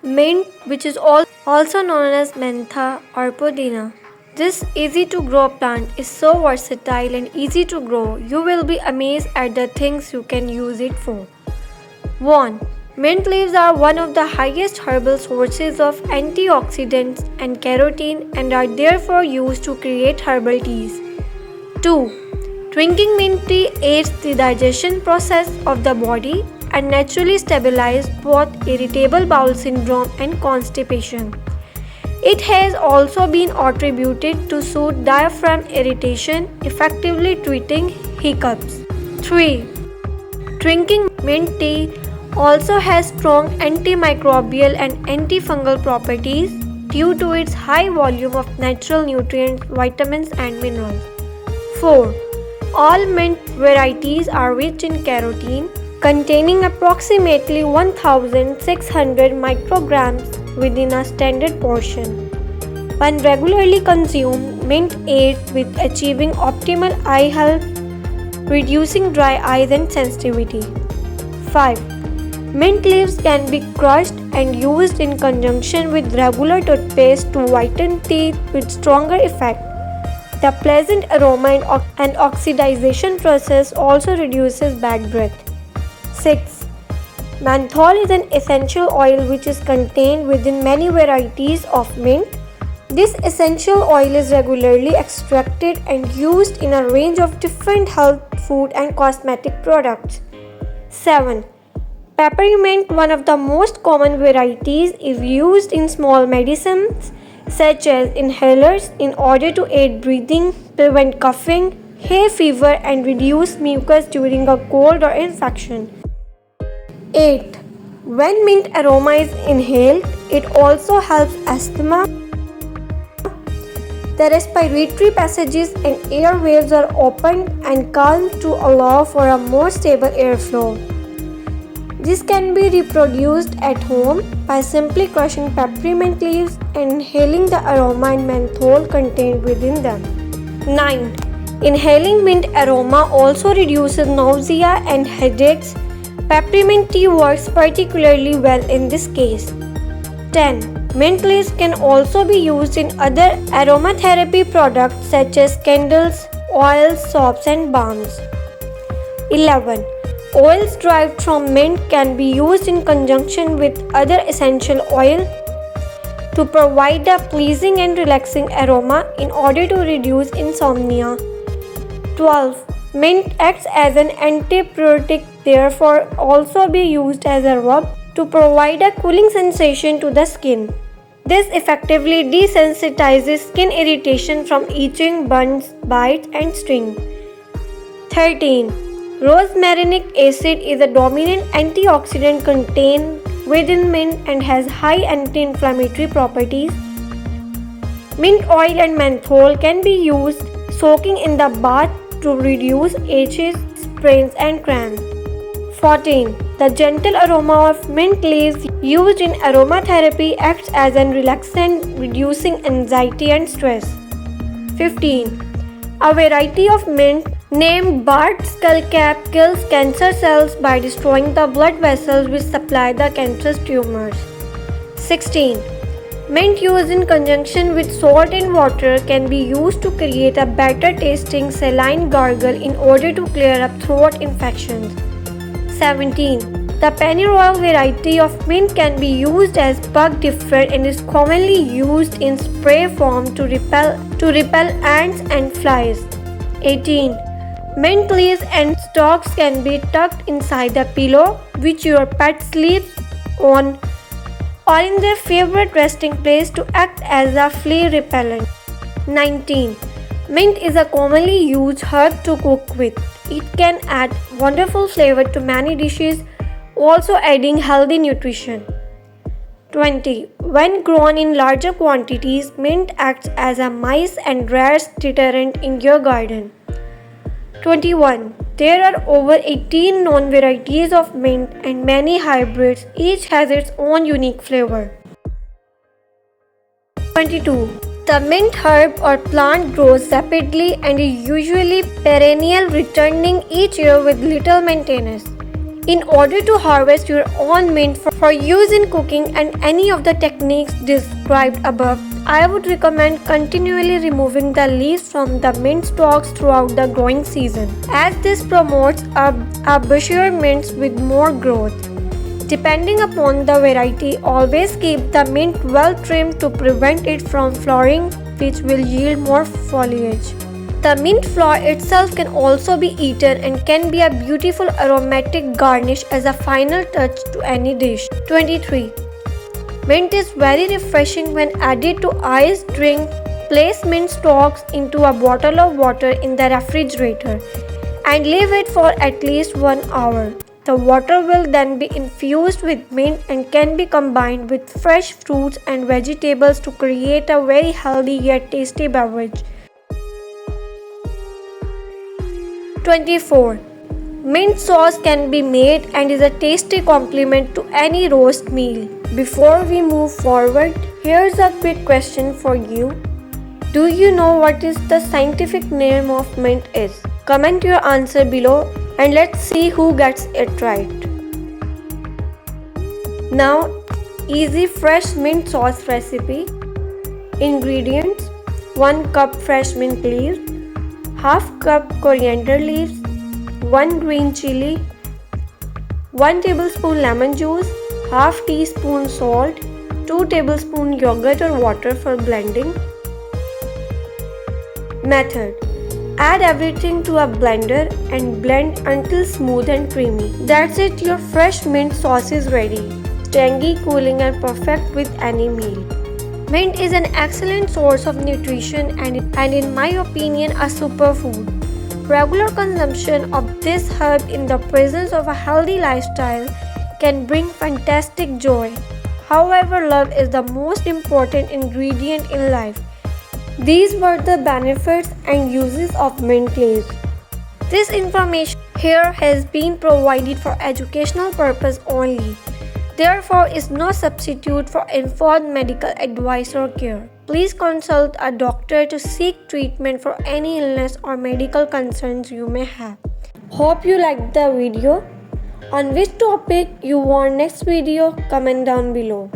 Mint, which is also known as mentha or pudina. This easy to grow plant is so versatile and easy to grow, you will be amazed at the things you can use it for. 1. Mint leaves are one of the highest herbal sources of antioxidants and carotene and are therefore used to create herbal teas. 2. Drinking mint tea aids the digestion process of the body and naturally stabilizes both irritable bowel syndrome and constipation. It has also been attributed to soothe diaphragm irritation, effectively treating hiccups. 3. Drinking mint tea also has strong antimicrobial and antifungal properties due to its high volume of natural nutrients, vitamins and minerals. 4. All mint varieties are rich in carotene, containing approximately 1600 micrograms within a standard portion. When regularly consumed, mint aids with achieving optimal eye health, reducing dry eyes and sensitivity. 5. Mint leaves can be crushed and used in conjunction with regular toothpaste to whiten teeth with stronger effect. The pleasant aroma and oxidization process also reduces bad breath. 6. Menthol is an essential oil which is contained within many varieties of mint. This essential oil is regularly extracted and used in a range of different health, food and cosmetic products. 7. Peppermint, one of the most common varieties, is used in small medicines such as inhalers in order to aid breathing, prevent coughing, hay fever and reduce mucus during a cold or infection. 8. When mint aroma is inhaled, it also helps asthma. The respiratory passages and airways are opened and calmed to allow for a more stable airflow. This can be reproduced at home by simply crushing peppermint leaves and inhaling the aroma and menthol contained within them. 9. Inhaling mint aroma also reduces nausea and headaches. Peppermint tea works particularly well in this case. 10. Mint leaves can also be used in other aromatherapy products such as candles, oils, soaps and balms. 11. Oils derived from mint can be used in conjunction with other essential oils to provide a pleasing and relaxing aroma in order to reduce insomnia. 12. Mint acts as an antibiotic, therefore also be used as a rub to provide a cooling sensation to the skin. This effectively desensitizes skin irritation from itching, burns, bites and sting. 13. Rosmarinic acid is a dominant antioxidant contained within mint and has high anti-inflammatory properties. Mint oil and menthol can be used soaking in the bath to reduce itches, sprains and cramps. 14. The gentle aroma of mint leaves used in aromatherapy acts as a relaxant, reducing anxiety and stress. 15. A variety of mint named barred skullcap kills cancer cells by destroying the blood vessels which supply the cancerous tumors. 16. Mint used in conjunction with salt and water can be used to create a better tasting saline gargle in order to clear up throat infections. 17. The pennyroyal variety of mint can be used as bug deterrent and is commonly used in spray form to repel ants and flies. 18. Mint leaves and stalks can be tucked inside the pillow which your pet sleeps on or in their favorite resting place to act as a flea repellent. 19. Mint is a commonly used herb to cook with. It can add wonderful flavor to many dishes, also adding healthy nutrition. 20. When grown in larger quantities, mint acts as a mice and rats deterrent in your garden. 21. There are over 18 known varieties of mint and many hybrids. Each has its own unique flavor. 22. The mint herb or plant grows rapidly and is usually perennial, returning each year with little maintenance. In order to harvest your own mint for use in cooking and any of the techniques described above, I would recommend continually removing the leaves from the mint stalks throughout the growing season, as this promotes a bushier mints with more growth. Depending upon the variety, always keep the mint well trimmed to prevent it from flowering, which will yield more foliage. The mint flower itself can also be eaten and can be a beautiful aromatic garnish as a final touch to any dish. 23. Mint is very refreshing when added to iced drink. Place mint stalks into a bottle of water in the refrigerator and leave it for at least 1 hour. The water will then be infused with mint and can be combined with fresh fruits and vegetables to create a very healthy yet tasty beverage. 24. Mint sauce can be made and is a tasty complement to any roast meal. Before we move forward, here's a quick question for you. Do you know what is the scientific name of mint is? Comment your answer below and let's see who gets it right. Now, easy fresh mint sauce recipe. Ingredients: 1 cup fresh mint leaves, half cup coriander leaves, 1 green chili, 1 tablespoon lemon juice, half teaspoon salt, 2 tablespoon yogurt or water for blending. Method: add everything to a blender and blend until smooth and creamy. That's it, your fresh mint sauce is ready. Tangy, cooling and perfect with any meal. Mint is an excellent source of nutrition and in my opinion a superfood. Regular consumption of this herb in the presence of a healthy lifestyle can bring fantastic joy. However, love is the most important ingredient in life. These were the benefits and uses of mint leaves. This information here has been provided for educational purpose only. Therefore, is no substitute for informed medical advice or care. Please consult a doctor to seek treatment for any illness or medical concerns you may have. Hope you liked the video. On which topic you want next video, comment down below.